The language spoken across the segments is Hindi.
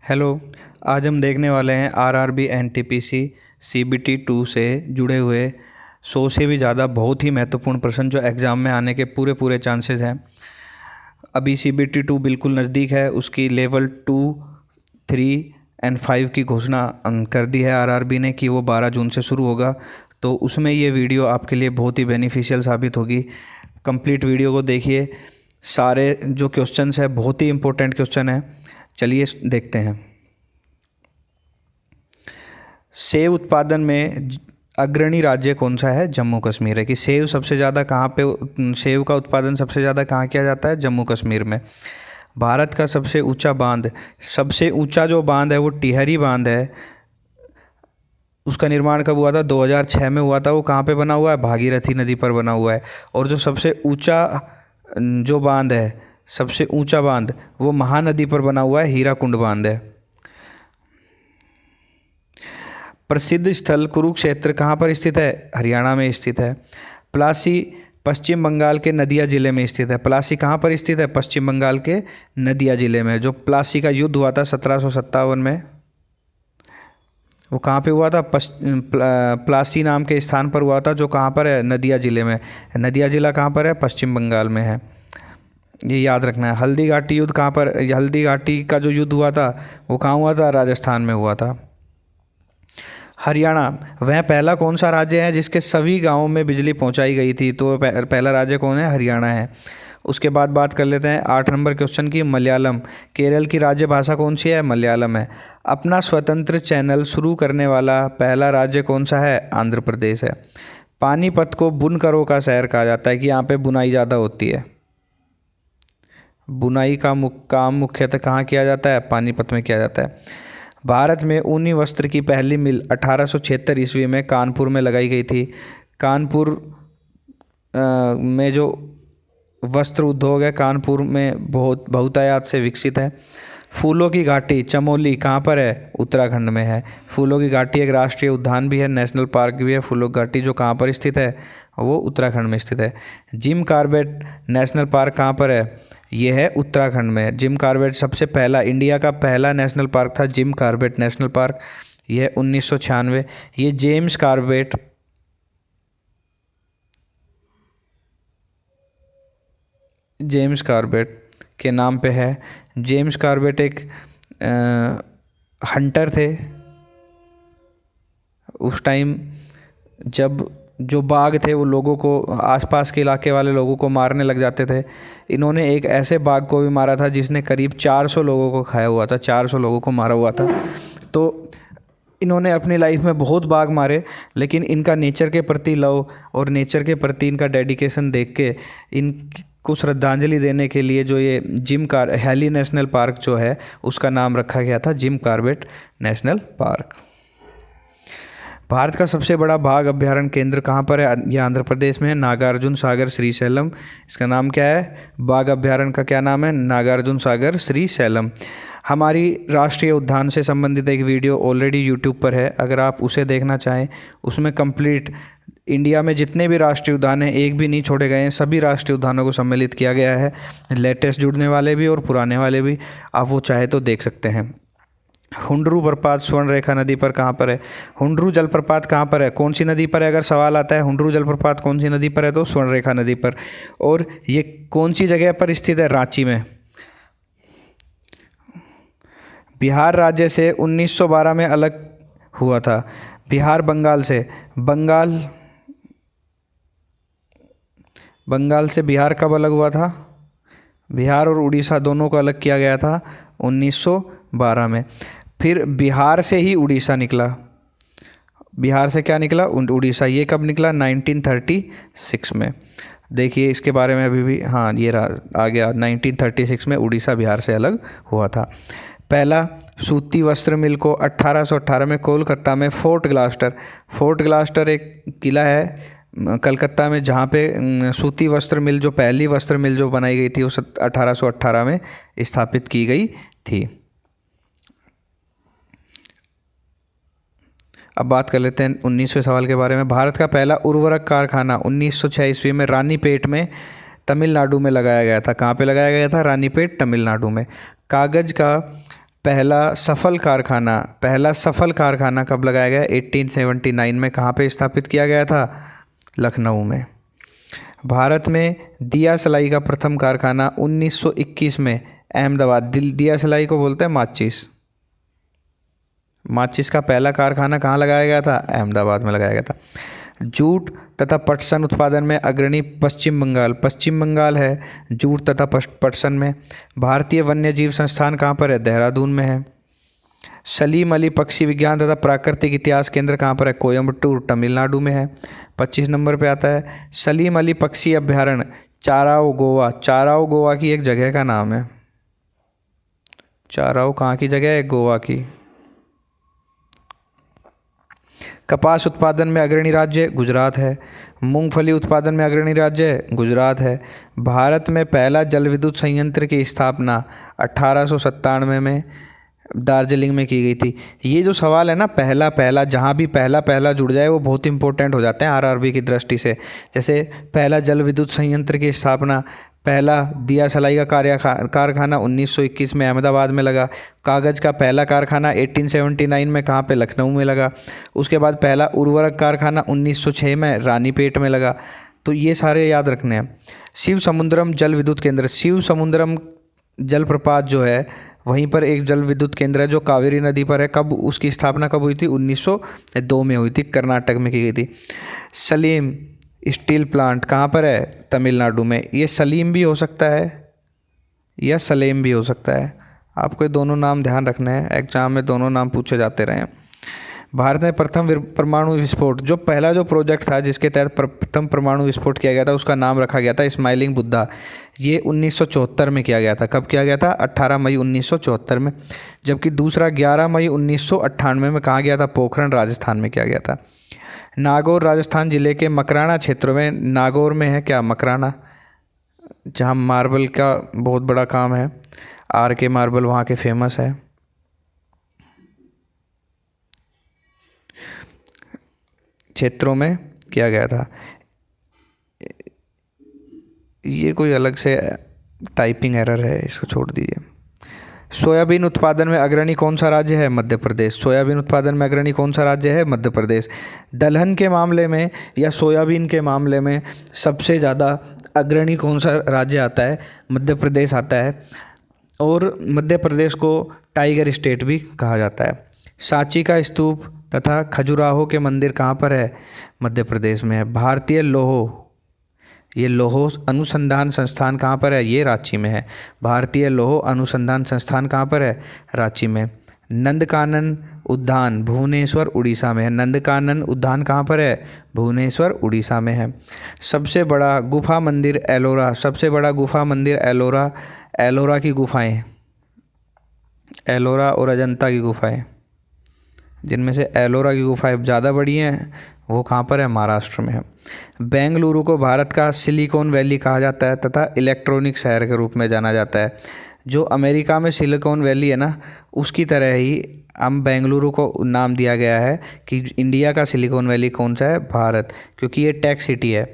हेलो। आज हम देखने वाले हैं आरआरबी एनटीपीसी सीबीटी 2 से जुड़े हुए 100 से भी ज़्यादा बहुत ही महत्वपूर्ण प्रश्न जो एग्ज़ाम में आने के पूरे पूरे चांसेस हैं। अभी सीबीटी 2 बिल्कुल नज़दीक है, उसकी लेवल 2, 3 एंड 5 की घोषणा कर दी है आरआरबी ने कि वो 12 जून से शुरू होगा। तो उसमें ये वीडियो आपके लिए बहुत ही बेनिफिशियल साबित होगी। कंप्लीट वीडियो को देखिए। सारे जो क्वेश्चंस है बहुत ही इंपॉर्टेंट क्वेश्चन है। चलिए देखते हैं। सेब उत्पादन में अग्रणी राज्य कौन सा है? जम्मू कश्मीर है। कि सेब सबसे ज़्यादा कहाँ पे, सेब का उत्पादन सबसे ज़्यादा कहाँ किया जाता है? जम्मू कश्मीर में। भारत का सबसे ऊंचा बांध, सबसे ऊंचा जो बांध है वो टिहरी बांध है। उसका निर्माण कब हुआ था? 2006 में हुआ था। वो कहाँ पे बना हुआ है? भागीरथी नदी पर बना हुआ है। और जो सबसे ऊंचा जो बांध है, सबसे ऊंचा बांध, वो महानदी पर बना हुआ है, हीराकुंड बांध है। प्रसिद्ध स्थल कुरुक्षेत्र कहाँ पर स्थित है? हरियाणा में स्थित है। प्लासी पश्चिम बंगाल के नदिया जिले में स्थित है। प्लासी कहाँ पर स्थित है? पश्चिम बंगाल के नदिया जिले में। जो प्लासी का युद्ध हुआ था 1757 में, वो कहाँ पे हुआ था? प्लासी नाम के स्थान पर हुआ था, जो कहाँ पर है? नदिया जिले में। नदिया जिला कहाँ पर है? पश्चिम बंगाल में है। ये याद रखना है। हल्दी घाटी युद्ध कहाँ पर? हल्दी घाटी का जो युद्ध हुआ था वो कहाँ हुआ था? राजस्थान में हुआ था। हरियाणा वह पहला कौन सा राज्य है जिसके सभी गांवों में बिजली पहुंचाई गई थी? तो पहला राज्य कौन है? हरियाणा है। उसके बाद बात कर लेते हैं 8 नंबर क्वेश्चन की। मलयालम, केरल की राज्य भाषा कौन सी है? मलयालम है। अपना स्वतंत्र चैनल शुरू करने वाला पहला राज्य कौन सा है? आंध्र प्रदेश है। पानीपत को बुनकरों का शहर कहा जाता है कि यहाँ पे बुनाई ज़्यादा होती है। बुनाई का काम मुख्यतः कहाँ किया जाता है? पानीपत में किया जाता है। भारत में ऊनी वस्त्र की पहली मिल 1876 ईस्वी में कानपुर में लगाई गई थी। कानपुर में जो वस्त्र उद्योग है, कानपुर में बहुतायत से विकसित है। फूलों की घाटी चमोली कहाँ पर है? उत्तराखंड में है। फूलों की घाटी एक राष्ट्रीय उद्यान भी है, नेशनल पार्क भी है। फूलों की घाटी जो कहाँ पर स्थित है? वो उत्तराखंड में स्थित है। जिम कॉर्बेट नेशनल पार्क कहाँ पर है? ये है उत्तराखंड में। जिम कॉर्बेट सबसे पहला, इंडिया का पहला नेशनल पार्क था जिम कॉर्बेट नेशनल पार्क। यह 1996। ये जेम्स कॉर्बेट के नाम पे है। जेम्स कॉर्बेट एक हंटर थे। उस टाइम जब जो बाघ थे वो लोगों को, आसपास के इलाके वाले लोगों को मारने लग जाते थे। इन्होंने एक ऐसे बाघ को भी मारा था जिसने करीब 400 लोगों को खाया हुआ था, 400 लोगों को मारा हुआ था। तो इन्होंने अपनी लाइफ में बहुत बाघ मारे, लेकिन इनका नेचर के प्रति लव और नेचर के प्रति इनका डेडिकेशन देख के इनको श्रद्धांजलि देने के लिए जो ये हैली नेशनल पार्क जो है उसका नाम रखा गया था Jim Corbett national park. Bharat का सबसे बड़ा बाघ अभ्यारण्य केंद्र कहाँ पर है? यह आंध्र प्रदेश में है, नागार्जुन सागर श्रीशैलम। इसका नाम क्या है? बाघ अभ्यारण्य का क्या नाम है? नागार्जुन सागर श्रीशैलम। हमारी राष्ट्रीय उद्यान से संबंधित एक वीडियो ऑलरेडी यूट्यूब पर है, अगर आप उसे देखना चाहें। उसमें कंप्लीट इंडिया में जितने भी राष्ट्रीय उद्यान हैं, एक भी नहीं छोड़े गए हैं, सभी राष्ट्रीय उद्यानों को सम्मिलित किया गया है, लेटेस्ट जुड़ने वाले भी और पुराने वाले भी। आप वो चाहे तो देख सकते हैं। हुंडरू जलप्रपात स्वर्णरेखा नदी पर कहाँ पर है? हुंडरू जलप्रपात कहाँ पर है? कौन सी नदी पर है? अगर सवाल आता है हुंडरू जलप्रपात कौन सी नदी पर है, तो स्वर्णरेखा नदी पर। और ये कौन सी जगह पर स्थित है? रांची में। बिहार राज्य से 1912 में अलग हुआ था। बिहार बंगाल से, बंगाल से बिहार कब अलग हुआ था? बिहार और उड़ीसा दोनों को अलग किया गया था 1912 में। फिर बिहार से ही उड़ीसा निकला। बिहार से क्या निकला? उड़ीसा। ये कब निकला? 1936 में। देखिए इसके बारे में अभी भी, हाँ ये आ गया, 1936 में उड़ीसा बिहार से अलग हुआ था। पहला सूती वस्त्र मिल को 1818 में कोलकाता में फोर्ट ग्लास्टर एक किला है कलकत्ता में, जहाँ पे सूती वस्त्र मिल, जो पहली वस्त्र मिल जो बनाई गई थी, उस 1818 में स्थापित की गई थी। अब बात कर लेते हैं 19वें सवाल के बारे में। भारत का पहला उर्वरक कारखाना 1906 ईस्वी में रानीपेट में तमिलनाडु में लगाया गया था। कहाँ पे लगाया गया था? रानीपेट, तमिलनाडु में। कागज़ का पहला सफल कारखाना कब लगाया गया? 1879 में। कहाँ पे स्थापित किया गया था? लखनऊ में। भारत में दिया सलाई का प्रथम कारखाना 1921 में अहमदाबाद, दिया सलाई को बोलते हैं माचिस। माचिस का पहला कारखाना कहाँ लगाया गया था? अहमदाबाद में लगाया गया था। जूट तथा पटसन उत्पादन में अग्रणी पश्चिम बंगाल है जूट तथा पटसन में। भारतीय वन्य जीव संस्थान कहाँ पर है? देहरादून में है। सलीम अली पक्षी विज्ञान तथा प्राकृतिक इतिहास केंद्र कहाँ पर है? कोयम्बटूर, तमिलनाडु में है। 25 नंबर पे आता है सलीम अली पक्षी अभ्यारण्य, चाराओ गोवा। चाराओ गोवा की एक जगह का नाम है। चाराओ कहाँ की जगह है? गोवा की। कपास उत्पादन में अग्रणी राज्य गुजरात है। मूंगफली उत्पादन में अग्रणी राज्य गुजरात है। भारत में पहला जल विद्युत संयंत्र की स्थापना 1897 में दार्जिलिंग में की गई थी। ये जो सवाल है ना, पहला पहला, जहाँ भी पहला पहला जुड़ जाए वो बहुत इंपॉर्टेंट हो जाते हैं आरआरबी की दृष्टि से। जैसे पहला जल विद्युत संयंत्र की स्थापना, पहला दिया सलाई का कारखाना 1921 में अहमदाबाद में लगा। कागज़ का पहला कारखाना 1879 में कहाँ पे? लखनऊ में लगा। उसके बाद पहला उर्वरक कारखाना 1906 में रानीपेट में लगा। तो ये सारे याद रखने हैं। शिव समुद्रम जल विद्युत केंद्र, शिव समुद्रम जलप्रपात जो है वहीं पर एक जल विद्युत केंद्र है जो कावेरी नदी पर है। कब उसकी स्थापना कब हुई थी? 1902 में हुई थी, कर्नाटक में की गई थी। सलीम स्टील प्लांट कहाँ पर है? तमिलनाडु में। ये सलीम भी हो सकता है या सलेम भी हो सकता है, आपको ये दोनों नाम ध्यान रखने हैं, एग्जाम में दोनों नाम पूछे जाते रहे हैं। भारत में प्रथम परमाणु विस्फोट, जो पहला जो प्रोजेक्ट था जिसके तहत प्रथम परमाणु विस्फोट किया गया था, उसका नाम रखा गया था स्माइलिंग बुद्धा। ये 1974 में किया गया था। कब किया गया था? 18 मई 1974 में। जबकि दूसरा 11 मई 1998 में कहाँ गया था? पोखरण, राजस्थान में किया गया था। नागौर राजस्थान जिले के मकराना क्षेत्र में, नागौर में है क्या? मकराना, जहाँ मार्बल का बहुत बड़ा काम है। RK मार्बल वहाँ के फेमस है। क्षेत्रों में किया गया था। ये कोई अलग से टाइपिंग एरर है, इसको छोड़ दीजिए। सोयाबीन उत्पादन में अग्रणी कौन सा राज्य है? मध्य प्रदेश। सोयाबीन उत्पादन में अग्रणी कौन सा राज्य है? मध्य प्रदेश। दलहन के मामले में या सोयाबीन के मामले में सबसे ज़्यादा अग्रणी कौन सा राज्य आता है? मध्य प्रदेश आता है। और मध्य प्रदेश को टाइगर स्टेट भी कहा जाता है। सांची का स्तूप तथा खजुराहो के मंदिर कहाँ पर है? मध्य प्रदेश में है। भारतीय लौह अनुसंधान संस्थान कहाँ पर है? ये रांची में है। भारतीय लौह अनुसंधान संस्थान कहाँ पर है? रांची में। नंदकानन उद्यान भुवनेश्वर उड़ीसा में है। नंदकानन उद्यान कहाँ पर है? भुवनेश्वर उड़ीसा में है। सबसे बड़ा गुफा मंदिर एलोरा, सबसे बड़ा गुफा मंदिर एलोरा, एलोरा की गुफाएं, एलोरा और अजंता की गुफाएं, जिनमें से एलोरा की गुफाएं ज़्यादा बड़ी हैं, वो कहाँ पर है? महाराष्ट्र में है। बेंगलुरु को भारत का सिलिकॉन वैली कहा जाता है तथा इलेक्ट्रॉनिक शहर के रूप में जाना जाता है। जो अमेरिका में सिलिकॉन वैली है ना, उसकी तरह ही हम बेंगलुरु को नाम दिया गया है कि इंडिया का सिलिकॉन वैली कौन सा है? भारत, क्योंकि ये टेक सिटी है।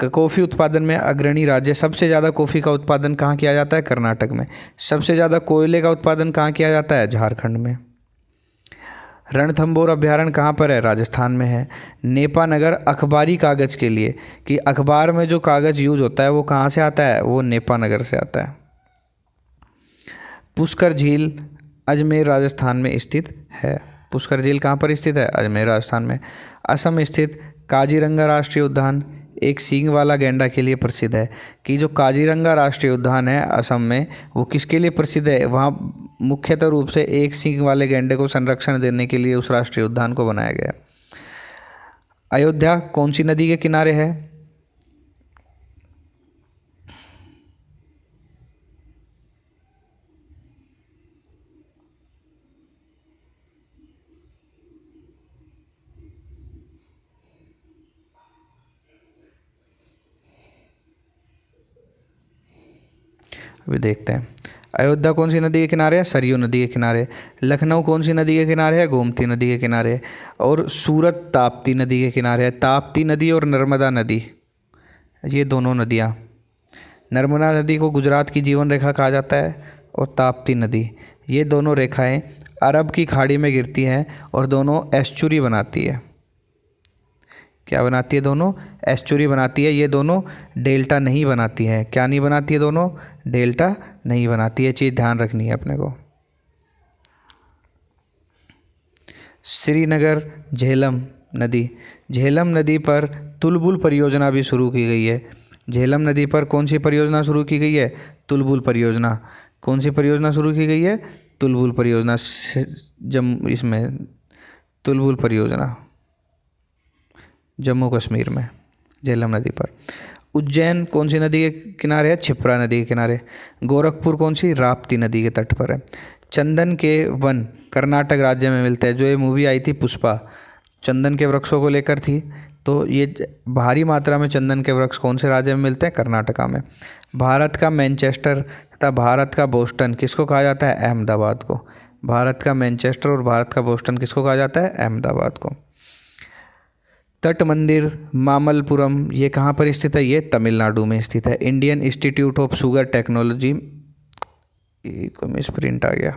कॉफ़ी उत्पादन में अग्रणी राज्य, सबसे ज़्यादा कॉफ़ी का उत्पादन कहाँ किया जाता है? कर्नाटक में। सबसे ज़्यादा कोयले का उत्पादन कहाँ किया जाता है? झारखंड में। रणथंभौर अभ्यारण्य कहाँ पर है? राजस्थान में है। नेपानगर अखबारी कागज़ के लिए, कि अखबार में जो कागज़ यूज होता है वो कहाँ से आता है? वो नेपानगर से आता है। पुष्कर झील अजमेर राजस्थान में स्थित है। पुष्कर झील कहाँ पर स्थित है? अजमेर राजस्थान में। असम स्थित काजीरंगा राष्ट्रीय उद्यान एक सींग वाला गैंडा के लिए प्रसिद्ध है। कि जो काजीरंगा राष्ट्रीय उद्यान है असम में, वो किसके लिए प्रसिद्ध है? वहाँ मुख्यतः रूप से एक सींग वाले गैंडे को संरक्षण देने के लिए उस राष्ट्रीय उद्यान को बनाया गया है। अयोध्या कौन सी नदी के किनारे है? अभी देखते हैं। अयोध्या कौन सी नदी के किनारे है? सरयू नदी के किनारे। लखनऊ कौन सी नदी के किनारे है? गोमती नदी के किनारे। और सूरत ताप्ती नदी के किनारे है। ताप्ती नदी और नर्मदा नदी, ये दोनों नदियाँ। नर्मदा नदी को गुजरात की जीवन रेखा कहा जाता है और ताप्ती नदी, ये दोनों रेखाएं अरब की खाड़ी में गिरती हैं और दोनों एस्चुरी बनाती है। क्या बनाती है? दोनों एस्चुरी बनाती है। ये दोनों डेल्टा नहीं बनाती है। क्या नहीं बनाती है? दोनों डेल्टा नहीं बनाती है। चीज़ ध्यान रखनी है अपने को। श्रीनगर झेलम नदी, झेलम नदी पर तुलबुल परियोजना भी शुरू की गई है। झेलम नदी पर कौन सी परियोजना शुरू की गई है? तुलबुल परियोजना। कौन सी परियोजना शुरू की गई है? तुलबुल परियोजना। इसमें तुलबुल परियोजना जम्मू कश्मीर में, झेलम नदी पर। उज्जैन कौन सी नदी के किनारे है? क्षिप्रा नदी के किनारे। गोरखपुर कौन सी? राप्ती नदी के तट पर है। चंदन के वन कर्नाटक राज्य में मिलते हैं। जो ये मूवी आई थी पुष्पा, चंदन के वृक्षों को लेकर थी, तो ये भारी मात्रा में चंदन के वृक्ष कौन से राज्य में मिलते हैं? कर्नाटका में। भारत का मैनचेस्टर तथा भारत का बोस्टन किसको कहा जाता है? अहमदाबाद को। भारत का मैनचेस्टर और भारत का बोस्टन किसको कहा जाता है? अहमदाबाद को। तट मंदिर मामल्लपुरम ये कहाँ पर स्थित है? ये तमिलनाडु में स्थित है। Indian institute of sugar technology, को मिसप्रिंट आ गया।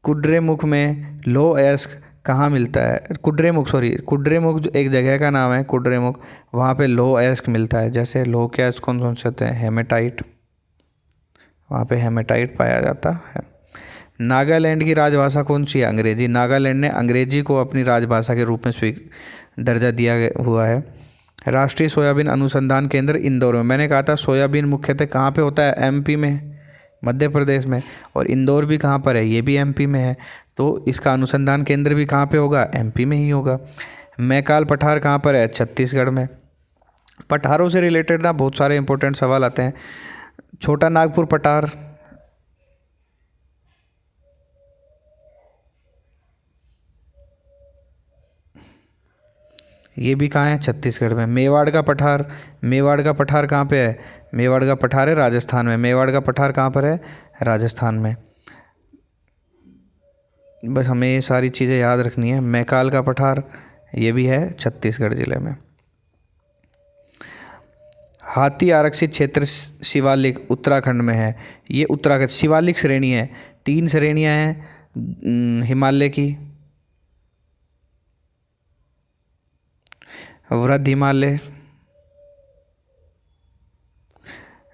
कुद्रेमुख में लौह अयस्क कहाँ मिलता है? कुद्रेमुख जो एक जगह का नाम है कुद्रेमुख, वहाँ पे लौह अयस्क मिलता है। जैसे लौह के अयस्क कौन कौन से होते हैं? हेमेटाइट, वहाँ पे हेमेटाइट पाया जाता है। नागालैंड की राजभाषा कौन सी है? अंग्रेजी। नागालैंड ने अंग्रेजी को अपनी राजभाषा के रूप में दर्जा दिया हुआ है। राष्ट्रीय सोयाबीन अनुसंधान केंद्र इंदौर में। मैंने कहा था सोयाबीन मुख्यतः कहाँ पे होता है? एमपी में, मध्य प्रदेश में। और इंदौर भी कहाँ पर है? ये भी एमपी में है। तो इसका अनुसंधान केंद्र भी कहाँ पे होगा? एमपी में ही होगा। मैकाल पठार कहाँ पर है? छत्तीसगढ़ में। पठारों से रिलेटेड ना बहुत सारे इंपॉर्टेंट सवाल आते हैं। छोटा नागपुर पठार, ये भी कहाँ है? छत्तीसगढ़ में। मेवाड़ का पठार, मेवाड़ का पठार कहाँ पे है? मेवाड़ का पठार है राजस्थान में। मेवाड़ का पठार कहाँ पर है? राजस्थान में। बस हमें ये सारी चीज़ें याद रखनी है। मैकाल का पठार ये भी है छत्तीसगढ़ ज़िले में। हाथी आरक्षित क्षेत्र शिवालिक उत्तराखंड में है। ये उत्तराखंड शिवालिक श्रेणी है। 3 श्रेणियाँ हैं हिमालय की। वृद्ध हिमालय,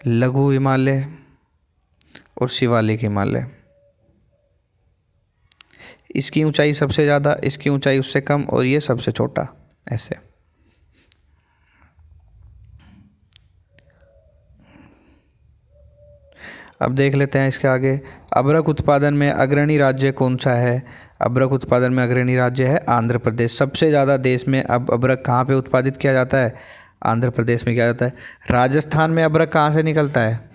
लघु हिमालय और शिवालिक हिमालय। इसकी ऊंचाई सबसे ज़्यादा, इसकी ऊंचाई उससे कम और ये सबसे छोटा, ऐसे। अब देख लेते हैं इसके आगे। अबरक उत्पादन में अग्रणी राज्य कौन सा है? अबरक उत्पादन में अग्रणी राज्य है आंध्र प्रदेश। सबसे ज़्यादा देश में अब अबरक कहाँ पे उत्पादित किया जाता है? आंध्र प्रदेश में किया जाता है। राजस्थान में अबरक कहाँ से निकलता है?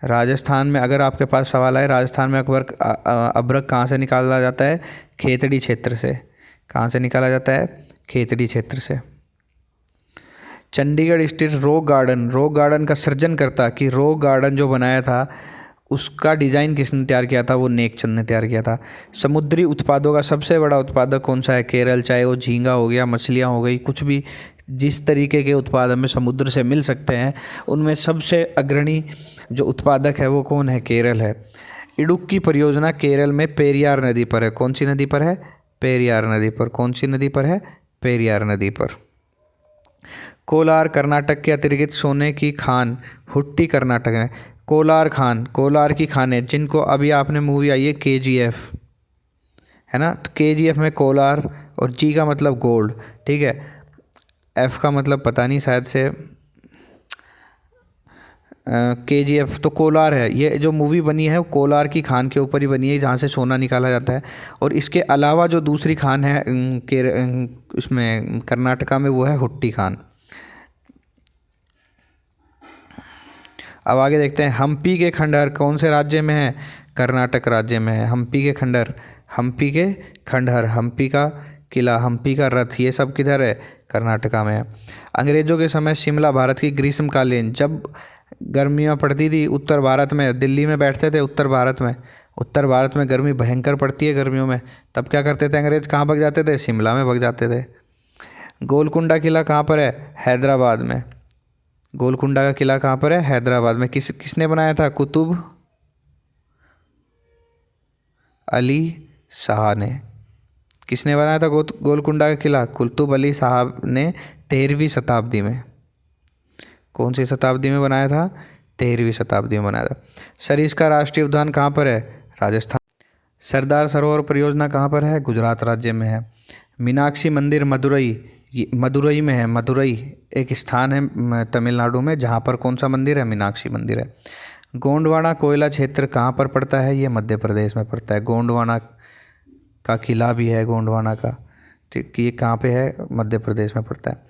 राजस्थान में, अगर आपके पास सवाल है राजस्थान में अबरक कहाँ से निकाला जाता है? खेतड़ी क्षेत्र से। कहाँ से निकाला जाता है? खेतड़ी क्षेत्र से। चंडीगढ़ स्थित रॉक गार्डन का सृजनकर्ता कि रॉक गार्डन जो बनाया था उसका डिज़ाइन किसने तैयार किया था? वो नेकचंद ने तैयार किया था। समुद्री उत्पादों का सबसे बड़ा उत्पादक कौन सा है? केरल। चाहे वो झींगा हो गया, मछलियाँ हो गई, कुछ भी जिस तरीके के उत्पाद हमें समुद्र से मिल सकते हैं, उनमें सबसे अग्रणी जो उत्पादक है वो कौन है? केरल है। इडुक्की परियोजना केरल में पेरियार नदी पर है। कौन सी नदी पर है? पेरियार नदी पर। कौन सी नदी पर है? पेरियार नदी पर। कोलार कर्नाटक के अतिरिक्त सोने की खान हुट्टी कर्नाटक है। कोलार की खानें जिनको अभी आपने मूवी आई है KGF, है ना? तो KGF में कोलार और G का मतलब गोल्ड, ठीक है। F का मतलब पता नहीं, शायद से KGF तो कोलार है। ये जो मूवी बनी है वो कोलार की खान के ऊपर ही बनी है, जहाँ से सोना निकाला जाता है। और इसके अलावा जो दूसरी खान है इसमें कर्नाटका में, वो है हुट्टी खान। अब आगे देखते हैं। हम्पी के खंडहर कौन से राज्य में है? कर्नाटक राज्य में है। हम्पी के खंडहर, हम्पी के खंडहर, हम्पी का किला, हम्पी का रथ, ये सब किधर है? कर्नाटका में है। अंग्रेज़ों के समय शिमला भारत की ग्रीष्मकालीन, जब गर्मियाँ पड़ती थी उत्तर भारत में, दिल्ली में बैठते थे उत्तर भारत में गर्मी भयंकर पड़ती है गर्मियों में, तब क्या करते थे अंग्रेज़? कहाँ भाग जाते थे? शिमला में भाग जाते थे। गोलकुंडा किला कहाँ पर है? हैदराबाद में। गोलकुंडा का किला कहाँ पर है? हैदराबाद में। किसने बनाया था? कुतुब अली शाह ने। किसने बनाया था गोलकुंडा का किला? कुतुब अली साहब ने 13वीं शताब्दी में। कौन सी शताब्दी में बनाया था? 13वीं शताब्दी में बनाया था। सरिस्का राष्ट्रीय उद्यान कहाँ पर है? राजस्थान। सरदार सरोवर परियोजना कहाँ पर है? गुजरात राज्य में है। मीनाक्षी मंदिर मदुरई में है। मदुरई एक स्थान है तमिलनाडु में, जहाँ पर कौन सा मंदिर है? मीनाक्षी मंदिर है। गोंडवाना कोयला क्षेत्र कहाँ पर पड़ता है? ये मध्य प्रदेश में पड़ता है। गोंडवाना का किला भी है गोंडवाना का, ठीक। ये कहाँ पे है? मध्य प्रदेश में पड़ता है।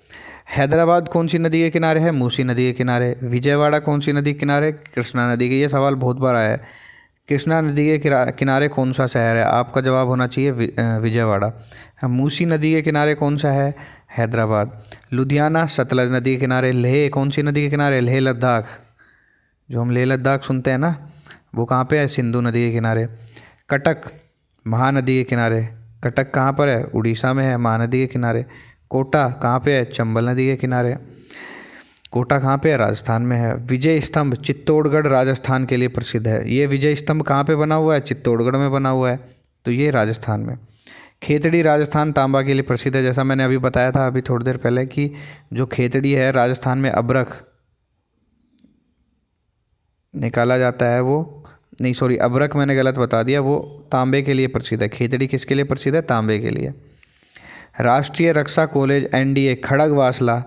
हैदराबाद कौन सी नदी के किनारे है? मूसी नदी के किनारे। विजयवाड़ा कौन सी नदी के किनारे? कृष्णा नदी के। ये सवाल बहुत बार आया है। कृष्णा नदी के किनारे कौन सा शहर है? आपका जवाब होना चाहिए विजयवाड़ा। मूसी नदी के किनारे कौन सा है? हैदराबाद। लुधियाना सतलज नदी के किनारे। लेह कौन सी नदी के किनारे? लेह लद्दाख। जो हम लेह लद्दाख सुनते हैं ना, वो कहाँ पे है? सिंधु नदी के किनारे। कटक महानदी के किनारे। कटक कहाँ पर है? उड़ीसा में है, महानदी के किनारे। कोटा कहाँ पे है? चंबल नदी के किनारे। कोटा कहाँ पे है? राजस्थान में है। विजय स्तंभ चित्तौड़गढ़ राजस्थान के लिए प्रसिद्ध है। ये विजय स्तंभ कहाँ पे बना हुआ है? चित्तौड़गढ़ में बना हुआ है, तो ये राजस्थान में। खेतड़ी राजस्थान तांबा के लिए प्रसिद्ध है। जैसा मैंने अभी बताया था अभी थोड़ी देर पहले कि जो खेतड़ी है राजस्थान में अबरख निकाला जाता है, वो नहीं सॉरी अबरख मैंने गलत बता दिया, वो तांबे के लिए प्रसिद्ध है। खेतड़ी किसके लिए प्रसिद्ध है? तांबे के लिए। राष्ट्रीय रक्षा कॉलेज एनडीए खड़गवासला,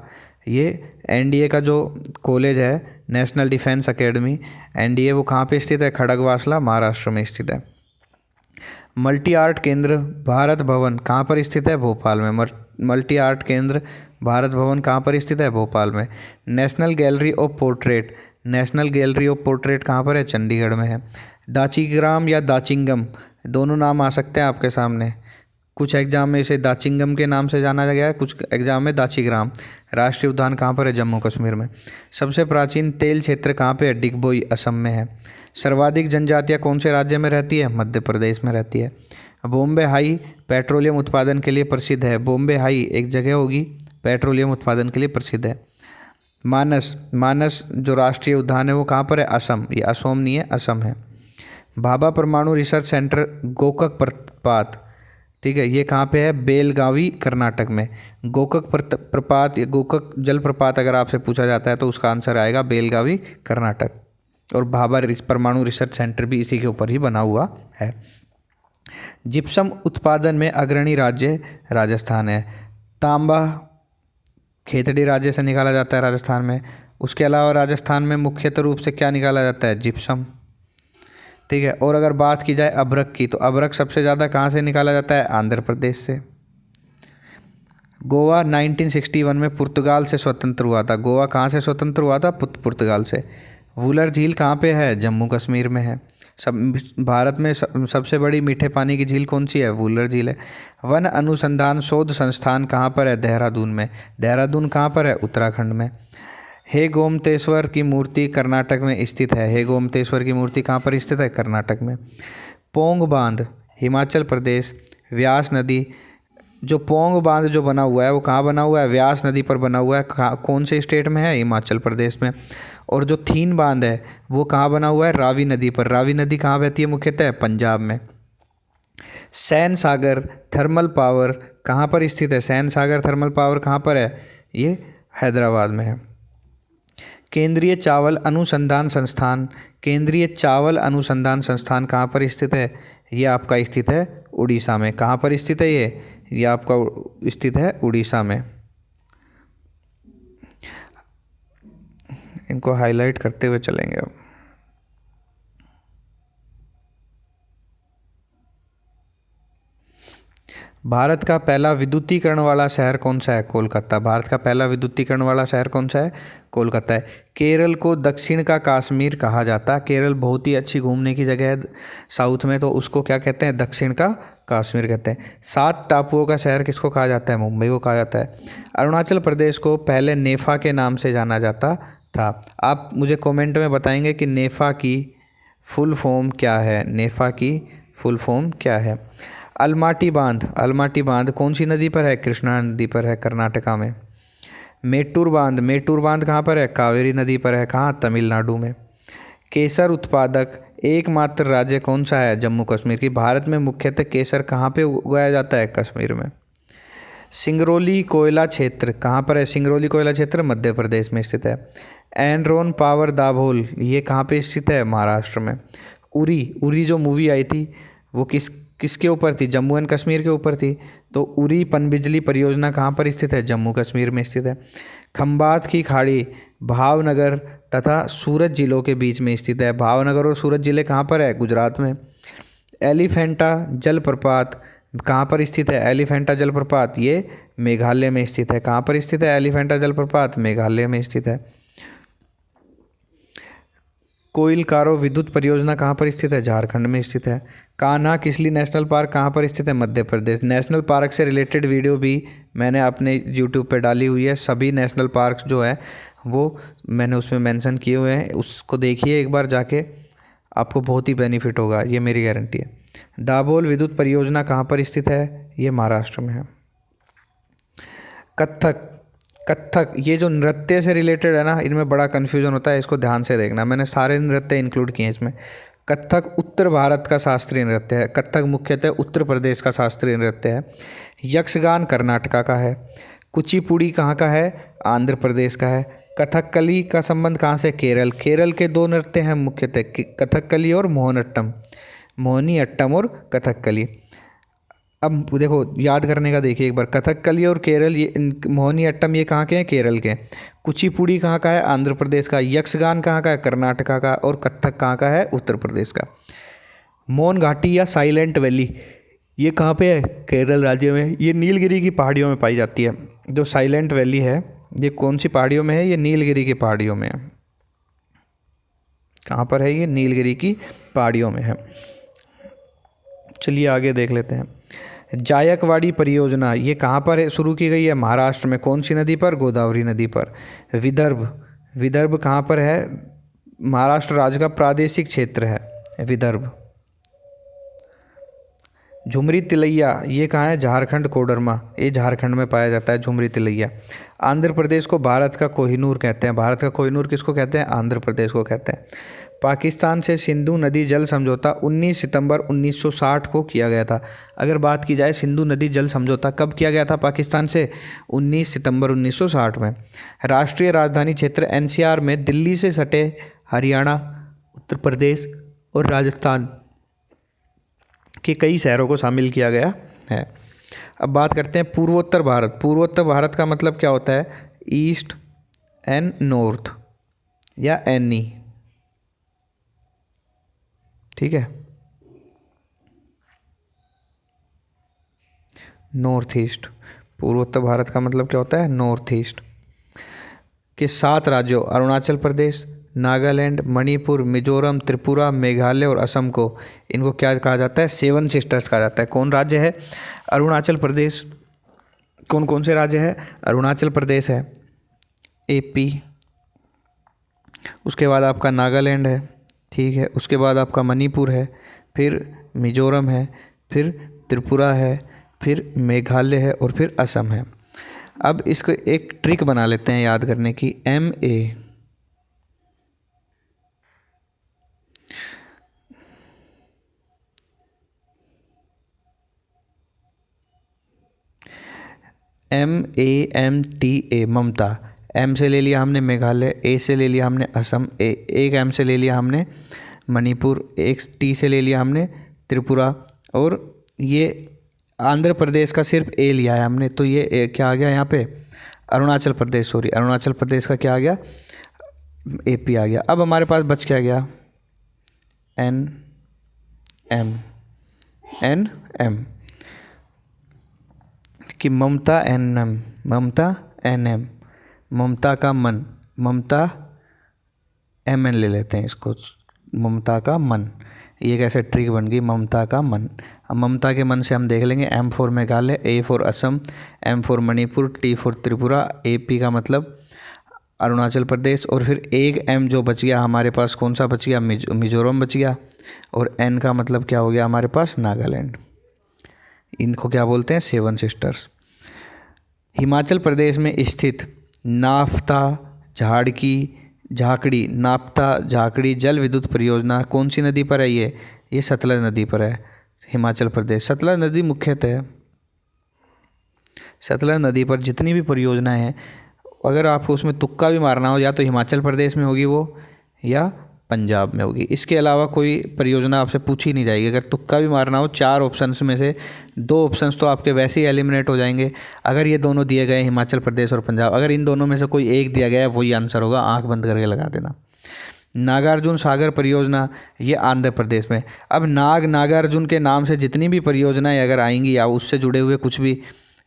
ये एनडीए का जो कॉलेज है नेशनल डिफेंस एकेडमी एनडीए, वो कहाँ पे स्थित है? खड़गवासला महाराष्ट्र में स्थित है। मल्टी आर्ट केंद्र भारत भवन कहाँ पर स्थित है? भोपाल में। मल्टी आर्ट केंद्र भारत भवन कहाँ पर स्थित है? भोपाल में। नेशनल गैलरी ऑफ पोर्ट्रेट कहाँ पर है? चंडीगढ़ में है। दाचीग्राम या दाचिंगम दोनों नाम आ सकते हैं आपके सामने। कुछ एग्जाम में इसे दाचिंगम के नाम से जाना गया है, कुछ एग्जाम में दाचीग्राम। राष्ट्रीय उद्यान कहाँ पर है? जम्मू कश्मीर में। सबसे प्राचीन तेल क्षेत्र कहाँ पे है? डिगबोई असम में है। सर्वाधिक जनजातियाँ कौन से राज्य में रहती है? मध्य प्रदेश में रहती है। बॉम्बे हाई पेट्रोलियम उत्पादन के लिए प्रसिद्ध है। बॉम्बे हाई एक जगह होगी, पेट्रोलियम उत्पादन के लिए प्रसिद्ध है। मानस जो राष्ट्रीय उद्यान है वो कहाँ पर है? असम। ये असोम नहीं है, असम है। भाभा परमाणु रिसर्च सेंटर गोकक प्रपात, ठीक है, ये कहाँ पे है? बेलगावी कर्नाटक में। गोकक प्रपात या गोकक जलप्रपात अगर आपसे पूछा जाता है तो उसका आंसर आएगा बेलगावी कर्नाटक। और भाभा परमाणु रिसर्च सेंटर भी इसी के ऊपर ही बना हुआ है। जिप्सम उत्पादन में अग्रणी राज्य राजस्थान है। तांबा खेतड़ी राज्य से निकाला जाता है राजस्थान में। उसके अलावा राजस्थान में मुख्यतः रूप से क्या निकाला जाता है? जिप्सम, ठीक है। और अगर बात की जाए अबरख की, तो अबरख सबसे ज़्यादा कहाँ से निकाला जाता है? आंध्र प्रदेश से। गोवा 1961 में पुर्तगाल से स्वतंत्र हुआ था। गोवा कहाँ से स्वतंत्र हुआ था? पुर्तगाल से। वुलर झील कहाँ पे है? जम्मू कश्मीर में है। भारत में सबसे बड़ी मीठे पानी की झील कौन सी है? वुलर झील है। वन अनुसंधान शोध संस्थान कहाँ पर है? देहरादून में। देहरादून कहाँ पर है? उत्तराखंड में। हे गोमतेश्वर की मूर्ति कर्नाटक में स्थित है। हे गोमतेश्वर की मूर्ति कहाँ पर स्थित है? कर्नाटक में। पोंग बांध हिमाचल प्रदेश। व्यास नदी, जो पोंग बांध जो बना हुआ है वो कहाँ बना हुआ है? व्यास नदी पर बना हुआ है। कौन से स्टेट में है? हिमाचल प्रदेश में। और जो थीन बांध है वो कहाँ बना हुआ है? रावी नदी पर। रावी नदी कहाँ बहती है मुख्यतः? पंजाब में। सैन सागर थर्मल पावर कहाँ पर स्थित है? सैन सागर थर्मल पावर कहाँ पर है? ये हैदराबाद में है। केंद्रीय चावल अनुसंधान संस्थान कहाँ पर स्थित है? ये आपका स्थित है उड़ीसा में। कहाँ पर स्थित है ये आपका स्थित है उड़ीसा में। इनको हाईलाइट करते हुए चलेंगे अब। भारत का पहला विद्युतीकरण वाला शहर कौन सा है? कोलकाता। भारत का पहला विद्युतीकरण वाला शहर कौन सा है? कोलकाता है। केरल को दक्षिण का कश्मीर कहा जाता है। केरल बहुत ही अच्छी घूमने की जगह है साउथ में, तो उसको क्या कहते हैं? दक्षिण का कश्मीर कहते हैं। 7 टापुओं का शहर किसको कहा जाता है? मुंबई को कहा जाता है। अरुणाचल प्रदेश को पहले नेफा के नाम से जाना जाता था। आप मुझे कमेंट में बताएंगे कि नेफा की फुल फॉर्म क्या है? नेफा की फुल फॉर्म क्या है? अलमाटी बांध कौन सी नदी पर है? कृष्णा नदी पर है, कर्नाटका में। मेट्टूर बांध कहाँ पर है? कावेरी नदी पर है। कहाँ? तमिलनाडु में। केसर उत्पादक एकमात्र राज्य कौन सा है? जम्मू कश्मीर की। भारत में मुख्यतः केसर कहाँ पे उगाया जाता है? कश्मीर में। सिंगरौली कोयला क्षेत्र कहाँ पर है? सिंगरौली कोयला क्षेत्र मध्य प्रदेश में स्थित है। एनरॉन पावर दाभोल ये कहाँ पे स्थित है? महाराष्ट्र में। उरी जो मूवी आई थी वो किसके ऊपर थी? जम्मू एंड कश्मीर के ऊपर थी। तो उरी पनबिजली परियोजना कहाँ पर स्थित है? जम्मू कश्मीर में स्थित है। खंबात की खाड़ी भावनगर तथा सूरत जिलों के बीच में स्थित है। भावनगर और सूरत जिले कहाँ पर है? गुजरात में। एलिफेंटा जलप्रपात कहाँ पर स्थित है? एलिफेंटा जलप्रपात ये मेघालय में स्थित है। कहाँ पर स्थित है एलिफेंटा जलप्रपात? मेघालय में स्थित है। कोइलकारो विद्युत परियोजना कहाँ पर स्थित है? झारखंड में स्थित है। कान्हा किसली नेशनल पार्क कहाँ पर स्थित है? मध्य प्रदेश। नेशनल पार्क से रिलेटेड वीडियो भी मैंने अपने यूट्यूब पे डाली हुई है। सभी नेशनल पार्क जो है वो मैंने उसमें मेंशन किए हुए हैं, उसको देखिए एक बार जाके, आपको बहुत ही बेनिफिट होगा, ये मेरी गारंटी है। दाभोल विद्युत परियोजना कहाँ पर स्थित है? ये महाराष्ट्र में है। कथक ये जो नृत्य से रिलेटेड है ना, इनमें बड़ा कन्फ्यूजन होता है, इसको ध्यान से देखना। मैंने सारे नृत्य इंक्लूड किए हैं इसमें। कथक उत्तर भारत का शास्त्रीय नृत्य है। कथक मुख्यतः उत्तर प्रदेश का शास्त्रीय नृत्य है। यक्षगान कर्नाटका का है। कुचिपुड़ी कहाँ का है? आंध्र प्रदेश का है। कथकली का संबंध कहाँ से? केरल। केरल के दो नृत्य हैं मुख्यतः, कथकली और मोहिनीअट्टम और कथकली। अब देखो याद करने का, देखिए एक बार, कथकली और केरल ये मोहिनीअट्टम ये कहाँ के हैं? केरल के। कुचिपुड़ी कहाँ का है? आंध्र प्रदेश का। यक्षगान कहाँ का है? कर्नाटका का। और कथक कहाँ का है? उत्तर प्रदेश का। मौन घाटी या साइलेंट वैली ये कहाँ पे है? केरल राज्य में। ये नीलगिरी की पहाड़ियों में पाई जाती है। जो साइलेंट वैली है ये कौन सी पहाड़ियों में है? ये नीलगिरी की पहाड़ियों में है। कहाँ पर है? ये नीलगिरी की पहाड़ियों में है। चलिए आगे देख लेते हैं। जायकवाड़ी परियोजना ये कहाँ पर शुरू की गई है? महाराष्ट्र में। कौन सी नदी पर? गोदावरी नदी पर। विदर्भ कहाँ पर है? महाराष्ट्र राज्य का प्रादेशिक क्षेत्र है विदर्भ। झुमरी तिलैया ये कहाँ है? झारखंड कोडरमा, ये झारखंड में पाया जाता है झुमरी तिलैया। आंध्र प्रदेश को भारत का कोहिनूर कहते हैं। भारत का कोहिनूर किसको कहते हैं? आंध्र प्रदेश को कहते हैं। पाकिस्तान से सिंधु नदी जल समझौता 19 सितंबर 1960 को किया गया था। अगर बात की जाए सिंधु नदी जल समझौता कब किया गया था पाकिस्तान से? 19 सितंबर 1960 में। राष्ट्रीय राजधानी क्षेत्र एनसीआर में दिल्ली से सटे हरियाणा, उत्तर प्रदेश और राजस्थान के कई शहरों को शामिल किया गया है। अब बात करते हैं पूर्वोत्तर भारत। पूर्वोत्तर भारत का मतलब क्या होता है? ईस्ट एंड नॉर्थ या एनी, ठीक है। नॉर्थ ईस्ट, पूर्वोत्तर भारत का मतलब क्या होता है? नॉर्थ ईस्ट के 7 राज्यों अरुणाचल प्रदेश, नागालैंड, मणिपुर, मिजोरम, त्रिपुरा, मेघालय और असम को, इनको क्या कहा जाता है? 7 सिस्टर्स कहा जाता है। कौन राज्य है? अरुणाचल प्रदेश। कौन कौन से राज्य है? अरुणाचल प्रदेश है, एपी, उसके बाद आपका नागालैंड है, ठीक है, उसके बाद आपका मणिपुर है, फिर मिजोरम है, फिर त्रिपुरा है, फिर मेघालय है और फिर असम है। अब इसको एक ट्रिक बना लेते हैं याद करने की। MAMTA, ममता। एम से ले लिया हमने मेघालय, ए से ले लिया हमने असम, एक एम से ले लिया हमने मणिपुर, एक टी से ले लिया हमने त्रिपुरा, और ये आंध्र प्रदेश का सिर्फ ए लिया है हमने, तो ये क्या आ गया यहाँ पे? अरुणाचल प्रदेश, सॉरी, अरुणाचल प्रदेश का क्या आ गया? AP आ गया। अब हमारे पास बच क्या गया? NM कि ममता NM, ममता NM, ममता का मन, ममता MN ले लेते हैं इसको, ममता का मन। ये कैसे ट्रिक बन गई? ममता का मन। अब ममता के मन से हम देख लेंगे। M for Meghalaya, A for Assam, M for Manipur, T for Tripura, AP का मतलब अरुणाचल प्रदेश, और फिर एक M जो बच गया हमारे पास, कौन सा बच गया? मिजोरम बच गया, और N का मतलब क्या हो गया हमारे पास? नागालैंड। इनको क्या बोलते हैं? 7 सिस्टर्स। हिमाचल प्रदेश में स्थित नाफ्ता झाकड़ी नाफ्ता झाकड़ी जल विद्युत परियोजना कौन सी नदी पर है? ये सतलज नदी पर है, हिमाचल प्रदेश। सतलज नदी मुख्यतः सतलज नदी पर जितनी भी परियोजनाएं हैं, अगर आपको उसमें तुक्का भी मारना हो, या तो हिमाचल प्रदेश में होगी वो, या पंजाब में होगी। इसके अलावा कोई परियोजना आपसे पूछी नहीं जाएगी। अगर तुक्का भी मारना हो, 4 ऑप्शंस में से 2 ऑप्शंस तो आपके वैसे ही एलिमिनेट हो जाएंगे। अगर ये दोनों दिए गए हिमाचल प्रदेश और पंजाब, अगर इन दोनों में से कोई एक दिया गया है, वही आंसर होगा, आंख बंद करके लगा देना। नागार्जुन सागर परियोजना, ये आंध्र प्रदेश में। अब नागार्जुन के नाम से जितनी भी परियोजनाएं अगर आएंगी या उससे जुड़े हुए कुछ भी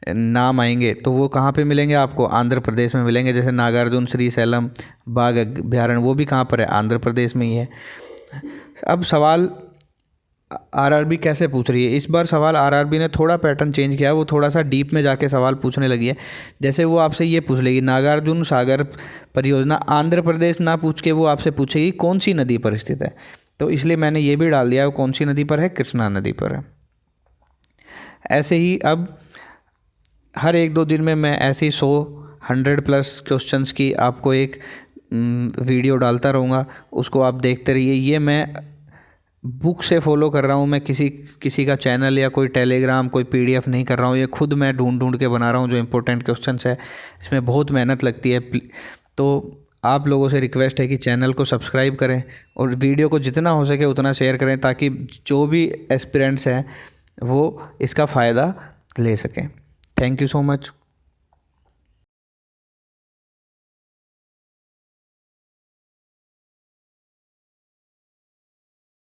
नाम आएंगे, तो वो कहाँ पे मिलेंगे आपको? आंध्र प्रदेश में मिलेंगे। जैसे नागार्जुन श्री सैलम बाघ अभ्यारण्य, वो भी कहाँ पर है? आंध्र प्रदेश में ही है। अब सवाल आरआरबी कैसे पूछ रही है? इस बार सवाल आरआरबी ने थोड़ा पैटर्न चेंज किया है, वो थोड़ा सा डीप में जाके सवाल पूछने लगी है। जैसे वो आपसे ये पूछ लेगी, नागार्जुन सागर परियोजना आंध्र प्रदेश ना पूछ के वो आपसे पूछेगी कौन सी नदी पर स्थित है। तो इसलिए मैंने ये भी डाल दिया, वो कौन सी नदी पर है? कृष्णा नदी पर है। ऐसे ही अब हर 1-2 दिन में मैं ऐसे ही 100+ क्वेश्चंस की आपको एक वीडियो डालता रहूँगा, उसको आप देखते रहिए। ये मैं बुक से फॉलो कर रहा हूँ, मैं किसी का चैनल या कोई टेलीग्राम कोई पीडीएफ नहीं कर रहा हूँ। ये खुद मैं ढूंढ के बना रहा हूँ जो इंपॉर्टेंट क्वेश्चंस है। इसमें बहुत मेहनत लगती है। तो आप लोगों से रिक्वेस्ट है कि चैनल को सब्सक्राइब करें और वीडियो को जितना हो सके उतना शेयर करें, ताकि जो भी एस्पिरेंट्स हैं वो इसका फ़ायदा ले सकें। Thank you so much.